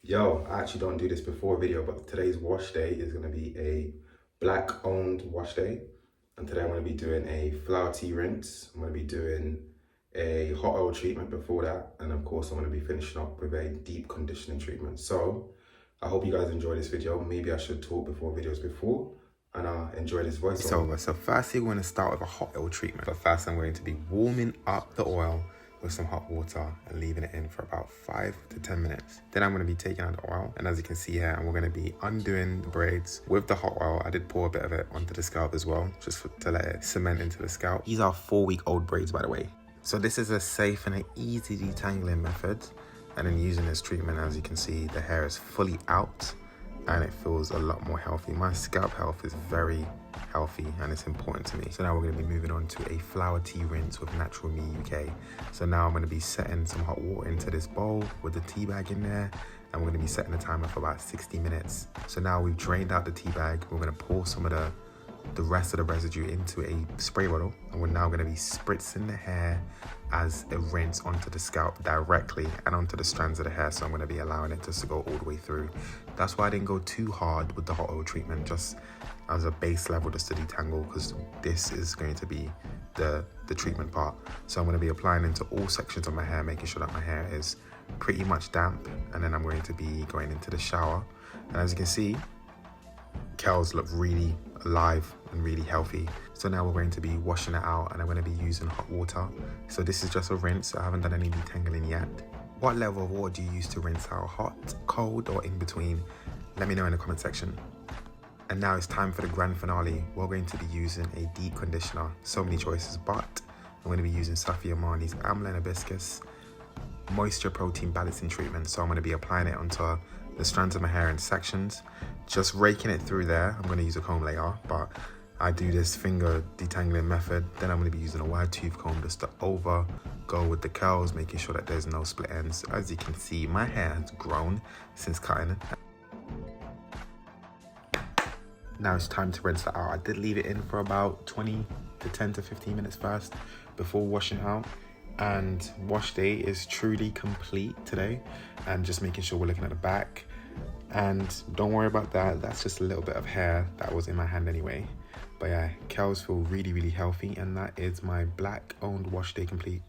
Yo, I actually don't do this before a video, but today's wash day is going to be a black owned wash day. And today I'm going to be doing a flower tea rinse. I'm going to be doing a hot oil treatment before that. And of course, I'm going to be finishing up with a deep conditioning treatment. So I hope you guys enjoy this video. Maybe I should talk before videos before and enjoy this voiceover. So firstly, we're going to start with a hot oil treatment. But first, I'm going to be warming up the oil with some hot water and leaving it in for about 5 to 10 minutes. Then I'm going to be taking out the oil, and as you can see here, we're going to be undoing the braids with the hot oil. I did pour a bit of it onto the scalp as well, just to let it cement into the scalp. These are 4-week-old braids, by the way. So this is a safe and an easy detangling method, and in using this treatment, as you can see, the hair is fully out and it feels a lot more healthy. My scalp health is very healthy and it's important to me. So now we're going to be moving on to a flower tea rinse with Natural Me UK. So now I'm going to be setting some hot water into this bowl with the tea bag in there, and we're going to be setting the timer for about 60 minutes. So now we've drained out the tea bag. We're going to pour some of the rest of the residue into a spray bottle, and we're now going to be spritzing the hair as a rinse onto the scalp directly and onto the strands of the hair. So I'm going to be allowing it just to go all the way through. That's why I didn't go too hard with the hot oil treatment, just as a base level just to detangle, because this is going to be the treatment part. So I'm going to be applying into all sections of my hair, making sure that my hair is pretty much damp, and then I'm going to be going into the shower. And as you can see, curls look really alive and really healthy. So now we're going to be washing it out, and I'm going to be using hot water. So this is just a rinse. I haven't done any detangling yet. What level of water do you use to rinse out? Hot, cold, or in between? Let me know in the comment section. And now it's time for the grand finale. We're going to be using a deep conditioner. So many choices, but I'm going to be using Safi Armani's Amla and Hibiscus Moisture Protein Balancing Treatment. So I'm going to be applying it onto the strands of my hair in sections, just raking it through there. I'm going to use a comb later, but I do this finger detangling method. Then I'm going to be using a wide tooth comb just to go with the curls, making sure that there's no split ends. As you can see, my hair has grown since cutting it. Now it's time to rinse that out. I did leave it in for about 10 to 15 minutes first before washing it out. And wash day is truly complete today, and just making sure we're looking at the back. And don't worry about that, that's just a little bit of hair that was in my hand anyway. But yeah, curls feel really, really healthy, and that is my black owned wash day complete.